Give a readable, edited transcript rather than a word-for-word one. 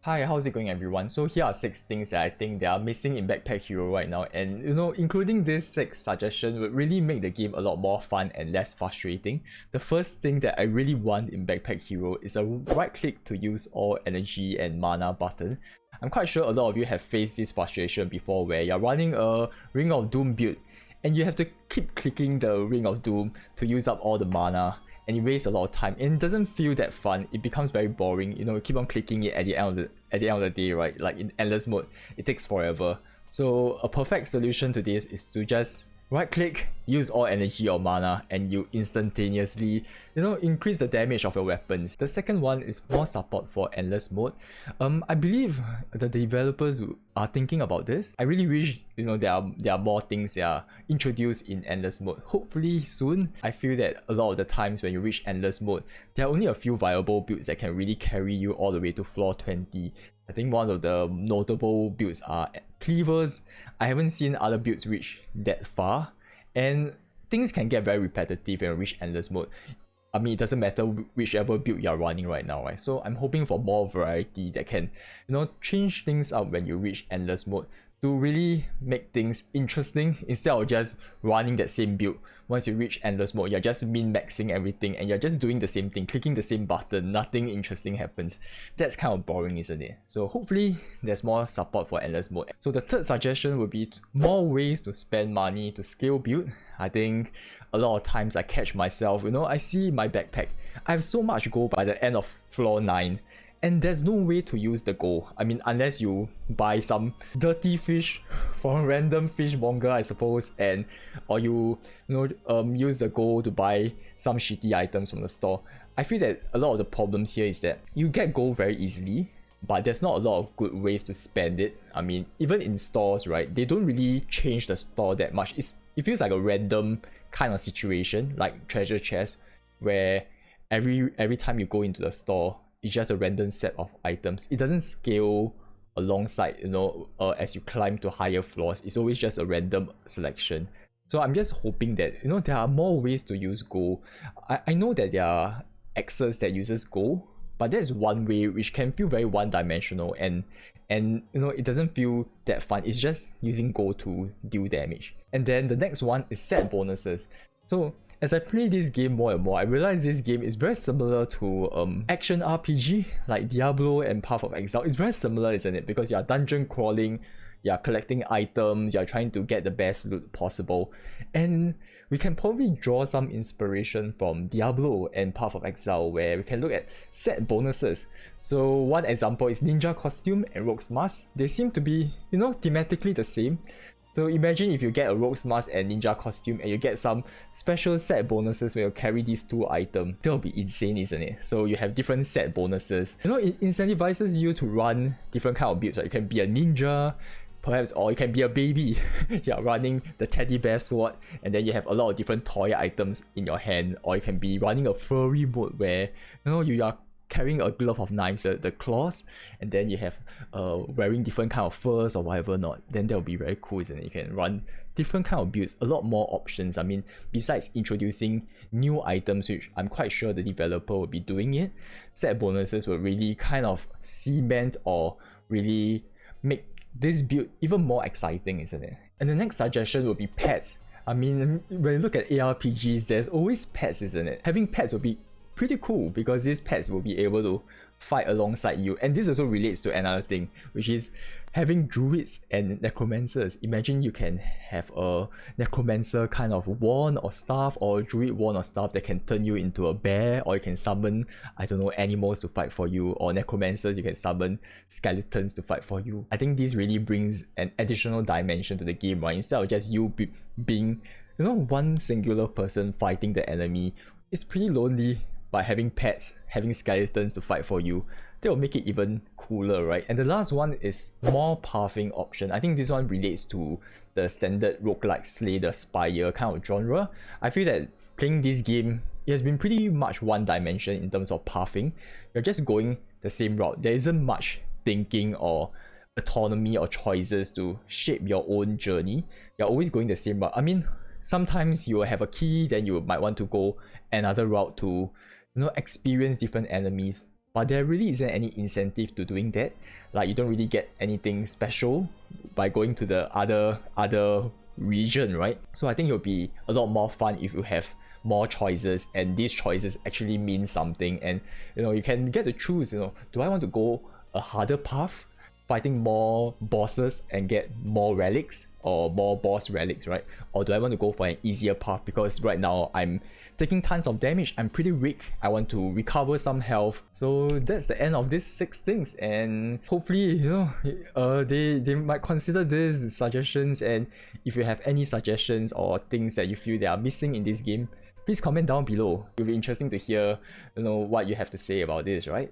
Hi, how's it going everyone? So here are 6 things that I think they are missing in Backpack Hero right now, and including these 6 suggestions would really make the game a lot more fun and less frustrating. The first thing that I really want in Backpack Hero is a right click to use all energy and mana button. I'm quite sure a lot of you have faced this frustration before where you're running a Ring of Doom build and you have to keep clicking the Ring of Doom to use up all the mana, and it wastes a lot of time and it doesn't feel that fun. It becomes very boring. You keep on clicking it at the end of the day, right? Like in endless mode, it takes forever. So a perfect solution to this is to just right click, use all energy or mana, and you instantaneously increase the damage of your weapons. The second one is more support for endless mode. I believe the developers are thinking about this. I really wish there are more things that are introduced in endless mode, hopefully soon. I feel that a lot of the times when you reach endless mode, there are only a few viable builds that can really carry you all the way to floor 20. I think one of the notable builds are cleavers. I haven't seen other builds reach that far, and things can get very repetitive when you reach endless mode. I mean, it doesn't matter whichever build you're running right now, right? So I'm hoping for more variety that can, change things up when you reach endless mode to really make things interesting instead of just running that same build. Once you reach endless mode, you're just min-maxing everything and you're just doing the same thing, clicking the same button, nothing interesting happens. That's kind of boring, isn't it? So hopefully there's more support for endless mode. So the third suggestion would be more ways to spend money to scale build. I think a lot of times I catch myself, I see my backpack, I have so much gold by the end of floor 9, and there's no way to use the gold. I mean, unless you buy some dirty fish from a random fishmonger, I suppose, or you use the gold to buy some shitty items from the store. I feel that a lot of the problems here is that you get gold very easily, but there's not a lot of good ways to spend it. I mean, even in stores, right, they don't really change the store that much. It feels like a random kind of situation, like treasure chest, where every time you go into the store, it's just a random set of items. It doesn't scale alongside, as you climb to higher floors. It's always just a random selection. So I'm just hoping that, there are more ways to use gold. I know that there are axes that uses gold, but that's one way which can feel very one-dimensional and it doesn't feel that fun. It's just using gold to deal damage. And then the next one is set bonuses. So as I play this game more and more, I realize this game is very similar to action RPG like Diablo and Path of Exile. It's very similar, isn't it? Because you're dungeon crawling, you're collecting items, you're trying to get the best loot possible. And we can probably draw some inspiration from Diablo and Path of Exile, where we can look at set bonuses. So one example is Ninja Costume and Rogue's Mask. They seem to be, thematically the same. So imagine if you get a Rogue's Mask and Ninja Costume and you get some special set bonuses where you carry these 2 items. That'll be insane, isn't it? So you have different set bonuses. It incentivizes you to run different kind of builds, right? You can be a ninja, perhaps, or you can be a baby. You're running the teddy bear sword, and then you have a lot of different toy items in your hand. Or you can be running a furry mode where you are carrying a glove of knives, the claws, and then you have wearing different kind of furs or whatever not. Then that'll be very cool, isn't it? You can run different kind of builds, a lot more options. I mean, besides introducing new items, which I'm quite sure the developer will be doing it, set bonuses will really kind of cement or really make this build even more exciting, isn't it? And the next suggestion will be pets. I mean, when you look at ARPGs, there's always pets, isn't it? Having pets will be pretty cool because these pets will be able to fight alongside you. And this also relates to another thing, which is having druids and necromancers. Imagine you can have a necromancer kind of wand or staff, or a druid wand or staff that can turn you into a bear, or you can summon, I don't know, animals to fight for you, or necromancers, you can summon skeletons to fight for you. I think this really brings an additional dimension to the game, right? Instead of just you being, one singular person fighting the enemy. It's pretty lonely. By having pets, having skeletons to fight for you, that will make it even cooler, right? And the last one is more pathing option. I think this one relates to the standard roguelike Slay the Spire kind of genre. I feel that playing this game, it has been pretty much one dimension in terms of pathing. You're just going the same route. There isn't much thinking or autonomy or choices to shape your own journey. You're always going the same route. I mean, sometimes you will have a key, then you might want to go another route to experience different enemies. but there really isn't any incentive to doing that. Like you don't really get anything special by going to the other region, right? So I think it'll be a lot more fun if you have more choices, and these choices actually mean something, and you can get to choose, do I want to go a harder path, fighting more bosses and get more relics or more boss relics, right? Or do I want to go for an easier path because right now I'm taking tons of damage, I'm pretty weak, I want to recover some health. So that's the end of these 6 things, and hopefully they might consider these suggestions. And if you have any suggestions or things that you feel they are missing in this game, please comment down below. It'll be interesting to hear what you have to say about this, right?